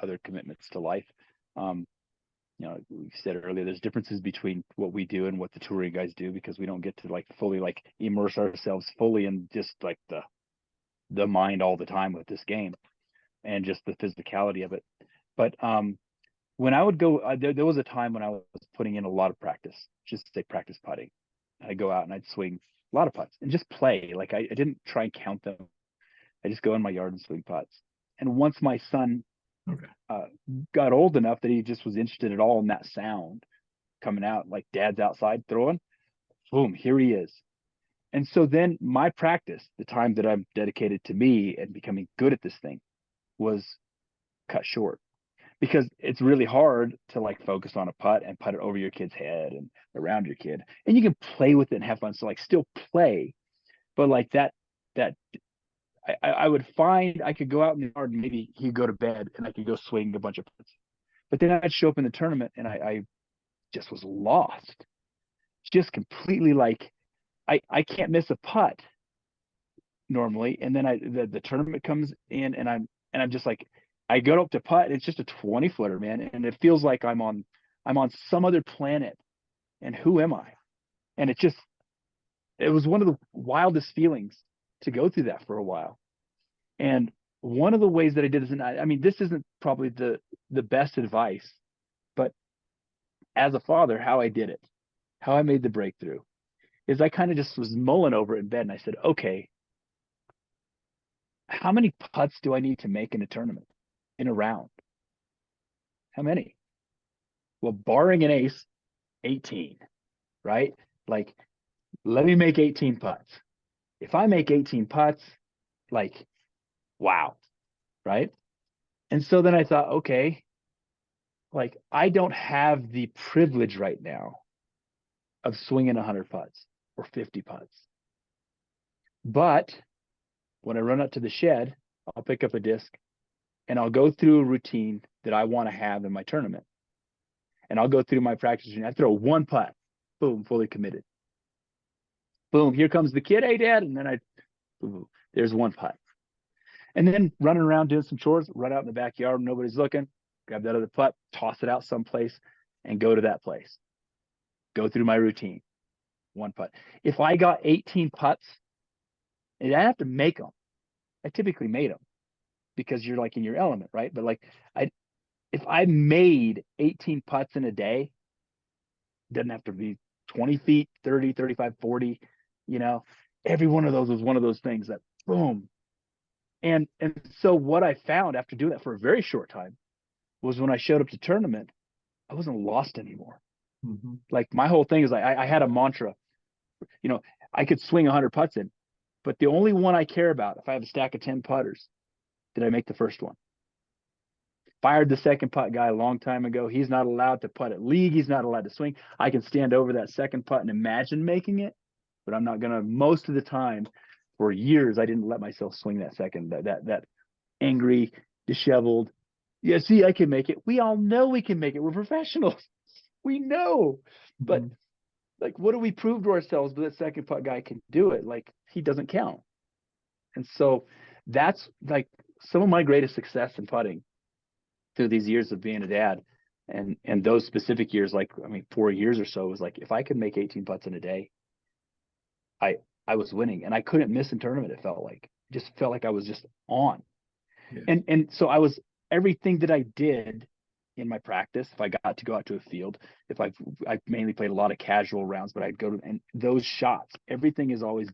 other commitments to life. We said earlier, there's differences between what we do and what the touring guys do, because we don't get to like fully like immerse ourselves fully in just like the the mind all the time with this game and just the physicality of it. But when I would go, there was a time when I was putting in a lot of practice, just say practice putting. I'd go out and I'd swing a lot of putts and just play. Like I didn't try and count them. I just go in my yard and swing putts. And once my son got old enough that he just was interested at all in that sound coming out, like dad's outside throwing, boom, here he is. And so then my practice, the time that I'm dedicated to me and becoming good at this thing, was cut short, because it's really hard to like focus on a putt and put it over your kid's head and around your kid, and you can play with it and have fun. So like still play, but like that I would find I could go out in the yard and maybe he'd go to bed and I could go swing a bunch of putts, but then I'd show up in the tournament and I just was lost, just completely like I can't miss a putt normally, and then the tournament comes in and I'm just like, I go up to putt, it's just a 20 footer, man, and it feels like I'm on some other planet, and who am I? And it was one of the wildest feelings to go through that for a while. And one of the ways that I did this, and I mean, this isn't probably the best advice, but as a father, how I did it, how I made the breakthrough, is I kind of just was mulling over it in bed, and I said, okay, how many putts do I need to make in a tournament, in a round? How many? Well, barring an ace, 18, right? Like, let me make 18 putts. If I make 18 putts, like, wow, right? And so then I thought, okay, like, I don't have the privilege right now of swinging 100 putts or 50 putts. But when I run up to the shed, I'll pick up a disc and I'll go through a routine that I want to have in my tournament. And I'll go through my practice routine. I throw one putt, boom, fully committed. Boom, here comes the kid, hey, dad. And then boom, there's one putt. And then running around doing some chores, run out in the backyard when nobody's looking, grab that other putt, toss it out someplace, and go to that place. Go through my routine, one putt. If I got 18 putts, and I have to make them. I typically made them because you're like in your element, right? But like, if I made 18 putts in a day, doesn't have to be 20 feet, 30, 35, 40, you know, every one of those was one of those things that boom. And so what I found after doing that for a very short time was when I showed up to tournament, I wasn't lost anymore. Mm-hmm. Like my whole thing is like, I had a mantra, you know, I could swing 100 putts in, but the only one I care about, if I have a stack of 10 putters, did I make the first one? Fired the second putt guy a long time ago. He's not allowed to putt at league. He's not allowed to swing. I can stand over that second putt and imagine making it, but I'm not going to. Most of the time, for years, I didn't let myself swing that second, that angry, disheveled. Yeah, see, I can make it. We all know we can make it. We're professionals. We know. But like, what do we prove to ourselves that second putt guy can do it? Like, he doesn't count. And so that's like some of my greatest success in putting through these years of being a dad, and those specific years, like, I mean, 4 years or so, was like, if I could make 18 putts in a day, I was winning, and I couldn't miss a tournament. It felt like, it just felt like I was just on. Yeah. And so I was, everything that I did in my practice, if I got to go out to a field, if I mainly played a lot of casual rounds, but I'd go to, and those shots, everything is always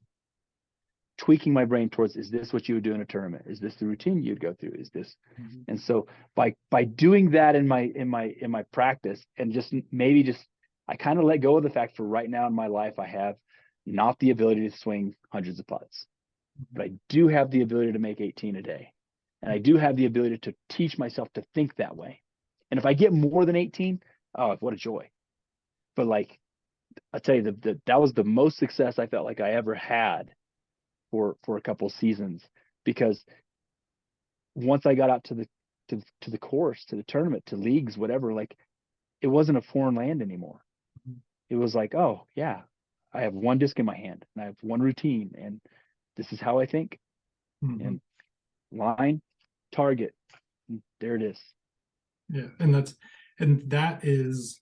tweaking my brain towards, is this what you would do in a tournament? Is this the routine you'd go through? Is this? Mm-hmm. And so by doing that in my practice, and just maybe just, I kind of let go of the fact for right now in my life, I have not the ability to swing hundreds of putts, but I do have the ability to make 18 a day. And I do have the ability to teach myself to think that way. And if I get more than 18, oh, what a joy. But like, I'll tell you, that was the most success I felt like I ever had for a couple seasons, because once I got out to the course, to the tournament, to leagues, whatever, like, it wasn't a foreign land anymore. Mm-hmm. It was like, oh yeah, I have one disc in my hand and I have one routine, and this is how I think. Mm-hmm. And line, target, and there it is. Yeah, and that is,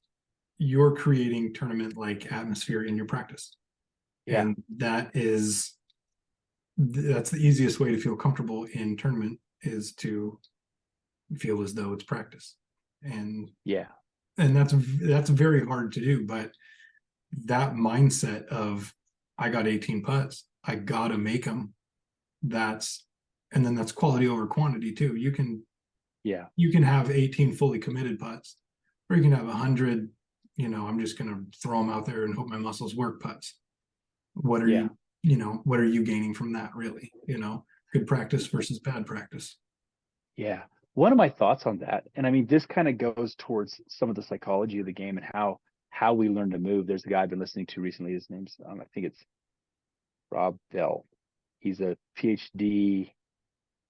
you're creating tournament like atmosphere in your practice. Yeah. And that is that's the easiest way to feel comfortable in tournament, is to feel as though it's practice. And Yeah. that's very hard to do, but that mindset of, I got 18 putts, I gotta make them, and then that's quality over quantity too. Yeah. You can have 18 fully committed putts, or you can have 100, I'm just gonna throw them out there and hope my muscles work putts. What are Yeah. what are you gaining from that, really? Good practice versus bad practice. Yeah. One of my thoughts on that, and I mean, this kind of goes towards some of the psychology of the game and how we learn to move. There's a guy I've been listening to recently. His name's I think it's Rob Bell. He's a PhD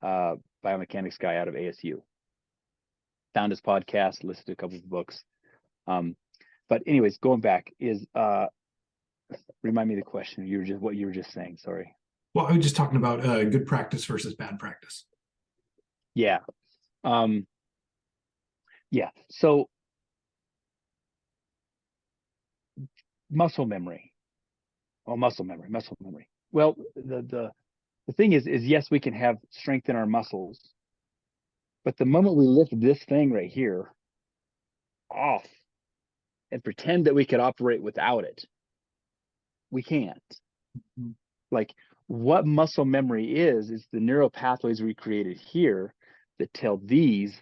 biomechanics guy out of ASU. Found his podcast, listened to a couple of books. But anyways, going back is remind me of the question. What you were just saying. Sorry. Well, I was just talking about good practice versus bad practice. Yeah. Yeah. So muscle memory. Well, muscle memory. Well, the thing is yes, we can have strength in our muscles, but the moment we lift this thing right here off and pretend that we could operate without it, we can't. Mm-hmm. Like, what muscle memory is the neural pathways we created here that tell these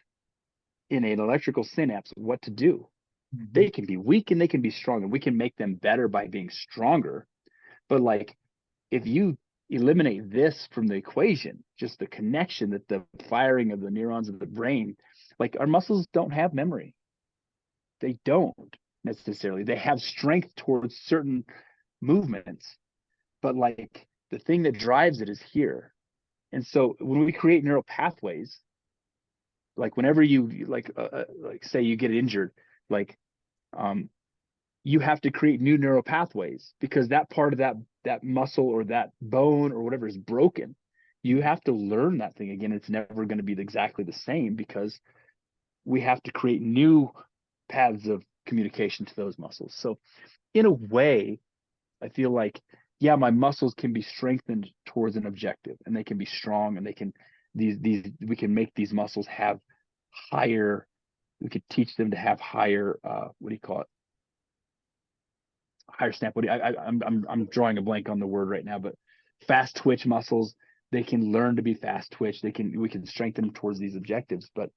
in an electrical synapse what to do. Mm-hmm. They can be weak and they can be strong, and we can make them better by being stronger. But like, if you eliminate this from the equation, just the connection, that the firing of the neurons of the brain, like, our muscles don't have memory. They don't necessarily. They have strength towards certain movements, but like, the thing that drives it is here. And so when we create neural pathways, like whenever you like say you get injured, like you have to create new neural pathways, because that part of that muscle or that bone or whatever is broken. You have to learn that thing again. It's never going to be exactly the same, because we have to create new paths of communication to those muscles. So in a way, I feel like, yeah, my muscles can be strengthened towards an objective, and they can be strong, and they can we can make these muscles have higher, we could teach them to have higher what do you call it, higher snap. I'm drawing a blank on the word right now, but fast twitch muscles, they can learn to be fast twitch. We can strengthen them towards these objectives. But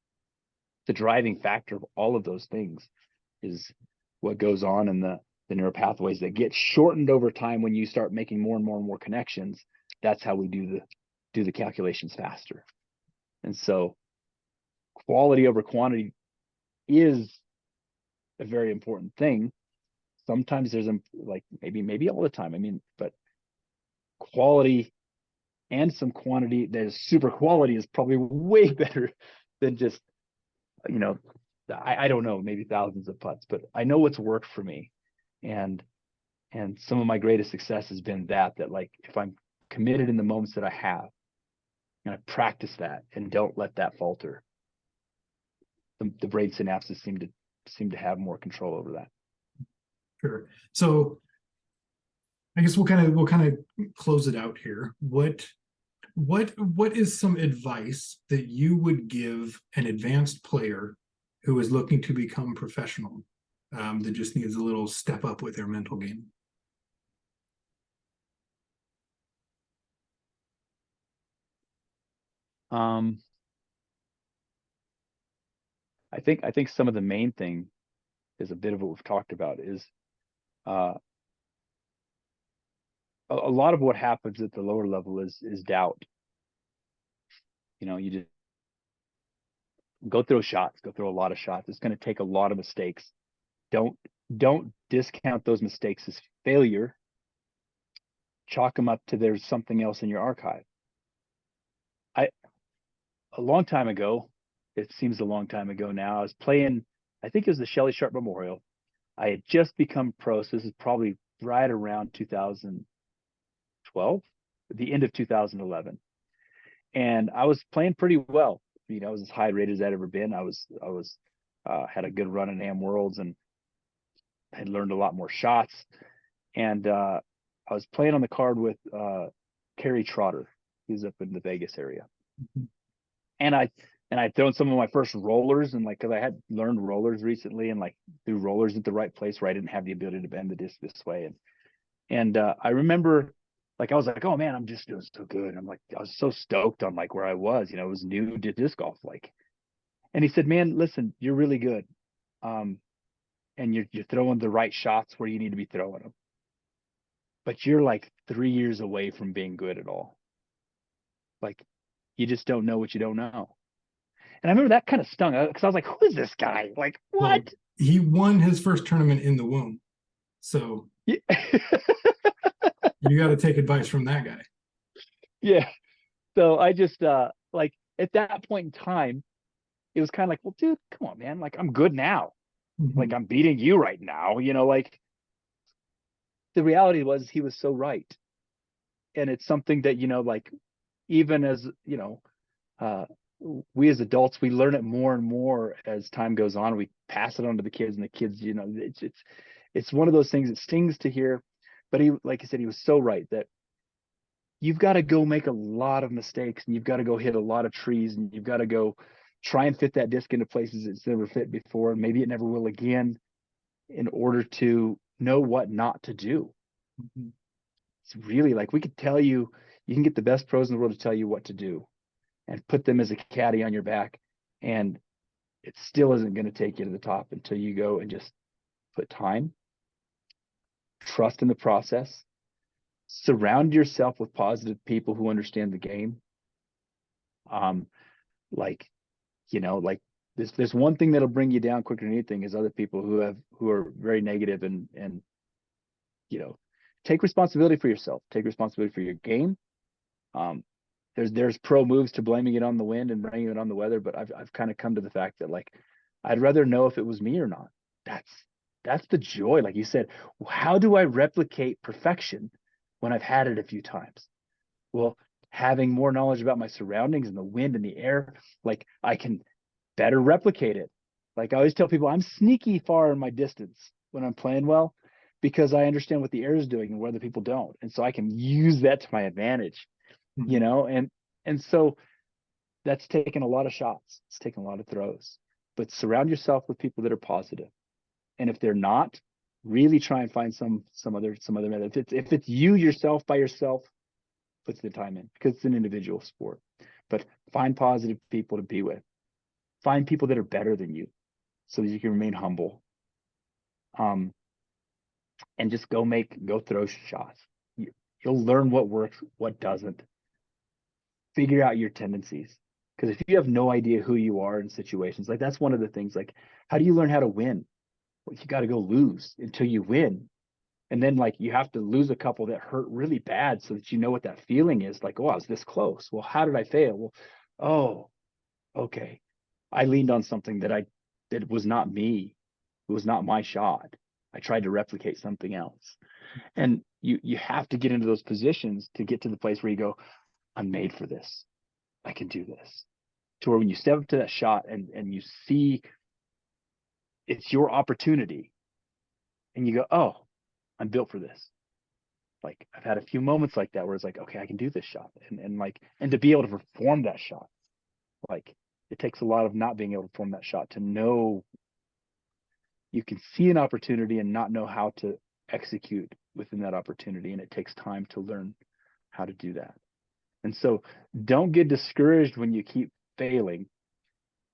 the driving factor of all of those things is what goes on in the neural pathways that get shortened over time when you start making more and more and more connections. That's how we do the calculations faster. And so quality over quantity is a very important thing. Sometimes there's like maybe all the time. I mean, but quality and some quantity that is super quality is probably way better than just, I don't know, maybe thousands of putts, but I know what's worked for me. And some of my greatest success has been that like, if I'm committed in the moments that I have, and I practice that and don't let that falter, the brain synapses seem to have more control over that. Sure. So I guess we'll kind of close it out here. What is some advice that you would give an advanced player who is looking to become professional, that just needs a little step up with their mental game? I think some of the main thing is a bit of what we've talked about, is a lot of what happens at the lower level is doubt. You just go throw a lot of shots. It's going to take a lot of mistakes. Don't discount those mistakes as failure. Chalk them up to there's something else in your archive. A long time ago, it seems a long time ago now, I was playing, I think it was the Shelley Sharp Memorial. I had just become pro, so this is probably right around 2012, the end of 2011. And I was playing pretty well. I was as high rated as I'd ever been. I was had a good run in Am Worlds, and had learned a lot more shots. And I was playing on the card with Kerry Trotter. He was up in the Vegas area. Mhm. And I'd thrown some of my first rollers, and like, cause I had learned rollers recently, and like threw rollers at the right place where I didn't have the ability to bend the disc this way. And I remember, like, I was like, oh man, I'm just doing so good. I'm like, I was so stoked on like where I was, it was new to disc golf. Like, and he said, man, listen, you're really good. And you're throwing the right shots where you need to be throwing them. But you're like 3 years away from being good at all. Like, you just don't know what you don't know. And I remember that kind of stung because I was like, who is this guy? Like, Well, what? he won his first tournament in the womb. So Yeah. you got to take advice from that guy. Yeah. So I just like at that point in time, it was kind of like, well, dude, come on, man. Like, I'm good now. Like, Mhm. I'm beating you right now. Like, the reality was he was so right. And it's something that, like, even as, uh, we as adults, we learn it more and more as time goes on. We pass it on to the kids, and the kids, it's one of those things that stings to hear. But he, like I said, he was so right that you've got to go make a lot of mistakes, and you've got to go hit a lot of trees, and you've got to go try and fit that disc into places it's never fit before, and maybe it never will again, in order to know what not to do. Mhm. It's really like, we could tell you, you can get the best pros in the world to tell you what to do and put them as a caddy on your back, and it still isn't going to take you to the top until you go and just put time, trust in the process, surround yourself with positive people who understand the game. Um, like, like, there's one thing that'll bring you down quicker than anything is other people who are very negative, and take responsibility for yourself, take responsibility for your game. Um, there's pro moves to blaming it on the wind and blaming it on the weather, but I've kind of come to the fact that, like, I'd rather know if it was me or not. That's the joy. Like you said, how do I replicate perfection when I've had it a few times? Well, having more knowledge about my surroundings and the wind and the air, like, I can better replicate it. Like, I always tell people, I'm sneaky far in my distance when I'm playing well, because I understand what the air is doing and where the people don't. And so I can use that to my advantage, Mhm. and so that's taken a lot of shots. It's taken a lot of throws, but surround yourself with people that are positive. And if they're not, really try and find some other method. If it's you yourself by yourself, put the time in, because it's an individual sport. But find positive people to be with. Find people that are better than you, so that you can remain humble. And just go throw shots. You'll learn what works, what doesn't. Figure out your tendencies. Because if you have no idea who you are in situations, like, that's one of the things. Like, how do you learn how to win? Well, you got to go lose until you win. And then, like, you have to lose a couple that hurt really bad so that you know what that feeling is. Like, oh, I was this close. Well, how did I fail? Well, oh, okay. I leaned on something that was not me. It was not my shot. I tried to replicate something else. And you have to get into those positions to get to the place where you go, I'm made for this. I can do this. To where when you step up to that shot and you see it's your opportunity, and you go, oh, I'm built for this. Like, I've had a few moments like that where it's like, okay, I can do this shot. And to be able to perform that shot, like, it takes a lot of not being able to perform that shot to know you can see an opportunity and not know how to execute within that opportunity. And it takes time to learn how to do that. And so don't get discouraged when you keep failing.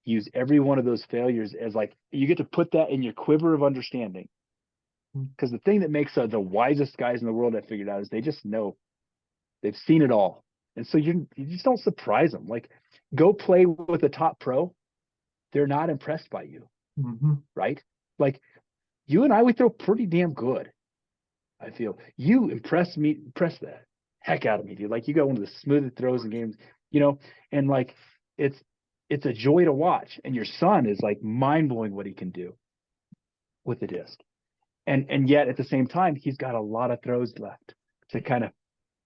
Use every one of those failures as, like, you get to put that in your quiver of understanding. Because the thing that makes the wisest guys in the world, I figured out, is they just know, they've seen it all. And so you just don't surprise them. Like, go play with a top pro. They're not impressed by you, Mhm. right? Like, you and I, we throw pretty damn good. I feel you impress the heck out of me, dude. Like, you got one of the smoothest throws in games, and like, it's a joy to watch. And your son is, like, mind blowing what he can do with the disc. And yet at the same time, he's got a lot of throws left to kind of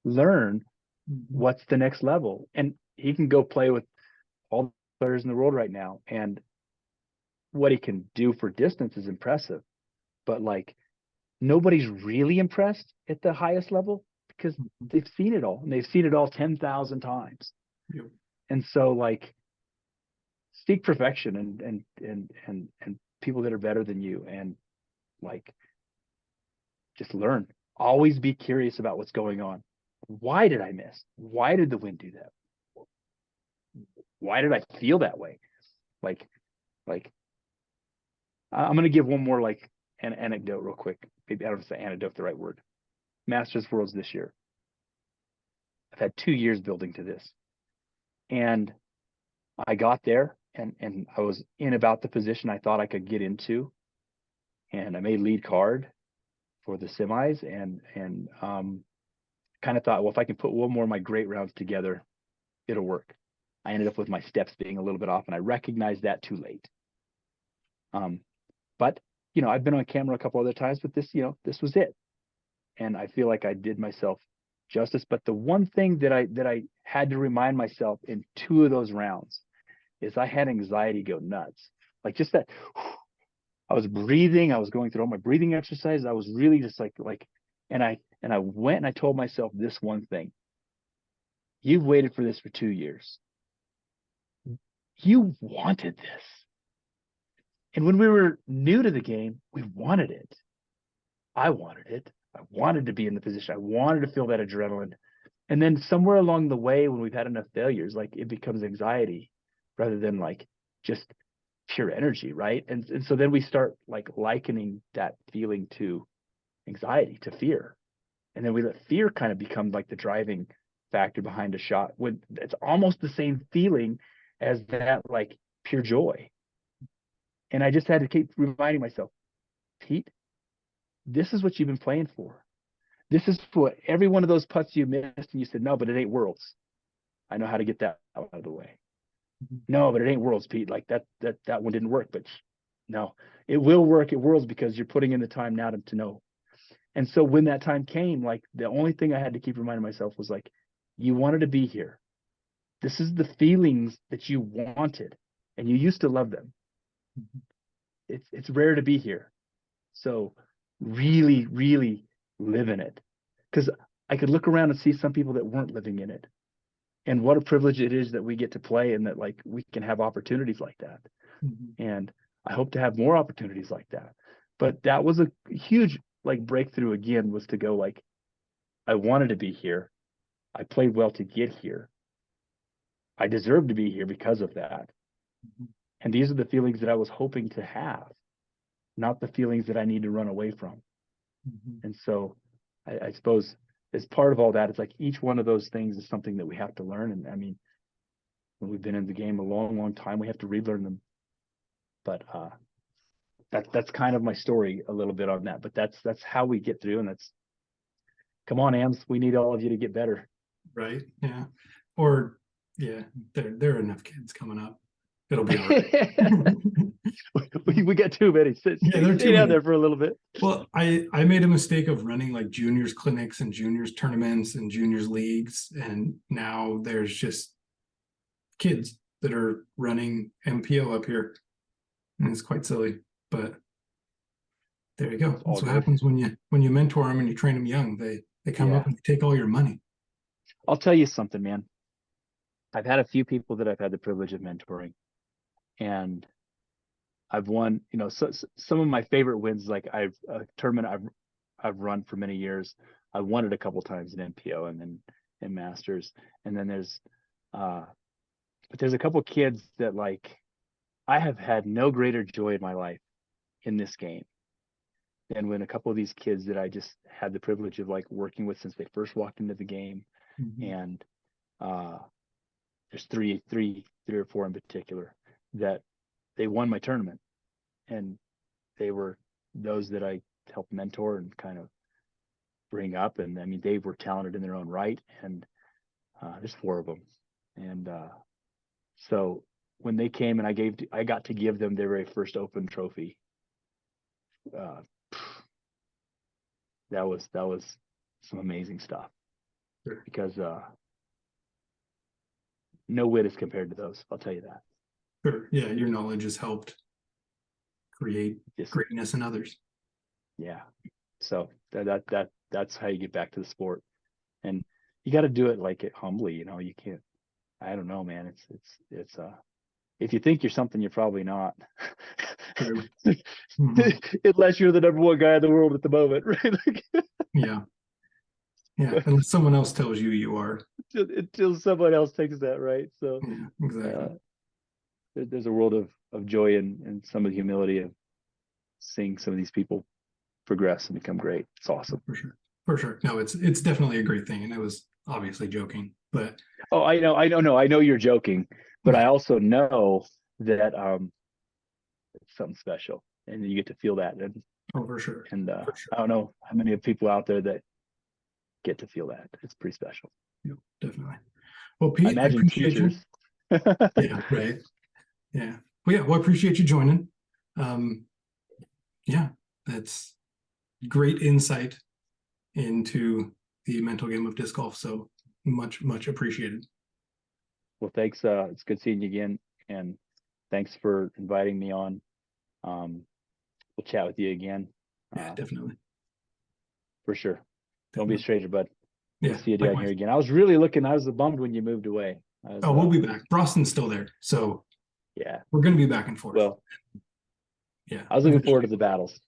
learn Mhm. what's the next level. And he can go play with all the players in the world right now. And what he can do for distance is impressive. But, like, nobody's really impressed at the highest level because they've seen it all, and they've seen it all 10,000 times. Yep. And so like seek perfection and people that are better than you, and like just learn. Always be curious about what's going on. Why did I miss? Why did the wind do that? Why did I feel that way? Like I'm going to give one more like an anecdote real quick. Maybe I don't know if anecdote the right word. Masters Worlds this year. I've had 2 years building to this. And I got there and I was in about the position I thought I could get into. And I made lead card for the semis and kind of thought, well, if I can put one more of my great rounds together, it'll work. I ended up with my steps being a little bit off, and I recognized that too late. But I've been on camera a couple other times, but this was it. And I feel like I did myself justice. But the one thing that I had to remind myself in 2 of those rounds is I had anxiety go nuts. Like just that I was breathing, I was going through all my breathing exercises. I was really just like, and I went and I told myself this one thing. You've waited for this for 2 years. You wanted this. And when we were new to the game, we wanted it. I wanted it. I wanted to be in the position. I wanted to feel that adrenaline. And then somewhere along the way, when we've had enough failures, like it becomes anxiety rather than like just pure energy, right? And so then we start like likening that feeling to anxiety, to fear. And then we let fear kind of become like the driving factor behind a shot, when it's almost the same feeling as that like pure joy. And I just had to keep reminding myself, Pete, this is what you've been playing for. This is for every one of those putts you missed, and you said, no, but it ain't Worlds. I know how to get that out of the way. No, but it ain't Worlds, Pete. Like that one didn't work. But no, it will work at Worlds because you're putting in the time now to know. And so when that time came, like the only thing I had to keep reminding myself was like, you wanted to be here. This is the feelings that you wanted, and you used to love them. It's rare to be here. So really, really live in it. Because I could look around and see some people that weren't living in it. And what a privilege it is that we get to play, and that like we can have opportunities like that. And I hope to have more opportunities like that. But that was a huge like breakthrough again, was to go like, I wanted to be here. I played well to get here. I deserve to be here because of that. And these are the feelings that I was hoping to have, not the feelings that I need to run away from. And so I suppose as part of all that, it's like each one of those things is something that we have to learn. And I mean, when we've been in the game a long, long time, we have to relearn them. But that's kind of my story a little bit on that. But that's how we get through. And that's, come on, Ams, we need all of you to get better. Right. Yeah. Or yeah, there are enough kids coming up. It'll be all right. we got too many. Stay down there for a little bit. Well, I made a mistake of running like juniors clinics and juniors tournaments and juniors leagues, and now there's just kids that are running MPO up here, and it's quite silly. But there you go. That's what happens when you mentor them and you train them young. They come up and take all your money. I'll tell you something, man. I've had a few people that I've had the privilege of mentoring, and I've won, so some of my favorite wins, like a tournament I've run for many years. I won it a couple times in MPO and then in Masters. And then there's a couple kids that like, I have had no greater joy in my life in this game than when a couple of these kids that I just had the privilege of like working with since they first walked into the game. And there's three or four in particular that they won my tournament, and they were those that I helped mentor and kind of bring up. And I mean, they were talented in their own right, and there's 4 of them. And so when they came and I got to give them their very first open trophy, that was some amazing stuff. Sure. Because no wit is compared to those, I'll tell you that. Sure. Yeah, your knowledge has helped create greatness in others. Yeah. So that's how you get back to the sport. and you got to do it like it humbly. You can't. I don't know, man. It's if you think you're something, you're probably not. Unless you're the number one guy in the world at the moment, right? Yeah. Unless someone else tells you you are. Until someone else takes that, right? So yeah, exactly. There's a world of joy and some of the humility of seeing some of these people progress and become great. It's awesome. For sure. No, it's definitely a great thing, and I was obviously joking, but I know you're joking, but I also know that it's something special, and you get to feel that. And for sure. And I don't know how many people out there that get to feel that. It's pretty special. Yeah, definitely. Well, Pete, I imagine appreciate teachers. you. Yeah, right. Yeah. Well, I appreciate you joining. Yeah, that's great insight into the mental game of disc golf. So much appreciated. Well, thanks. It's good seeing you again, and thanks for inviting me on. We'll chat with you again. Yeah, definitely. For sure. Don't be a stranger, bud. Yeah, we'll see you down here again. I was bummed when you moved away. We'll be back. Broston's still there, so yeah, we're going to be back and forth. Well, yeah, I was looking forward to the battles.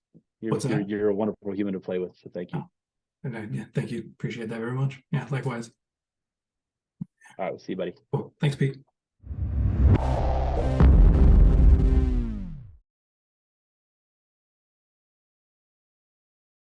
What's that? You're a wonderful human to play with, so thank you. Yeah, thank you. Appreciate that very much. Yeah, likewise. All right, we'll see you, buddy. Cool. Thanks, Pete.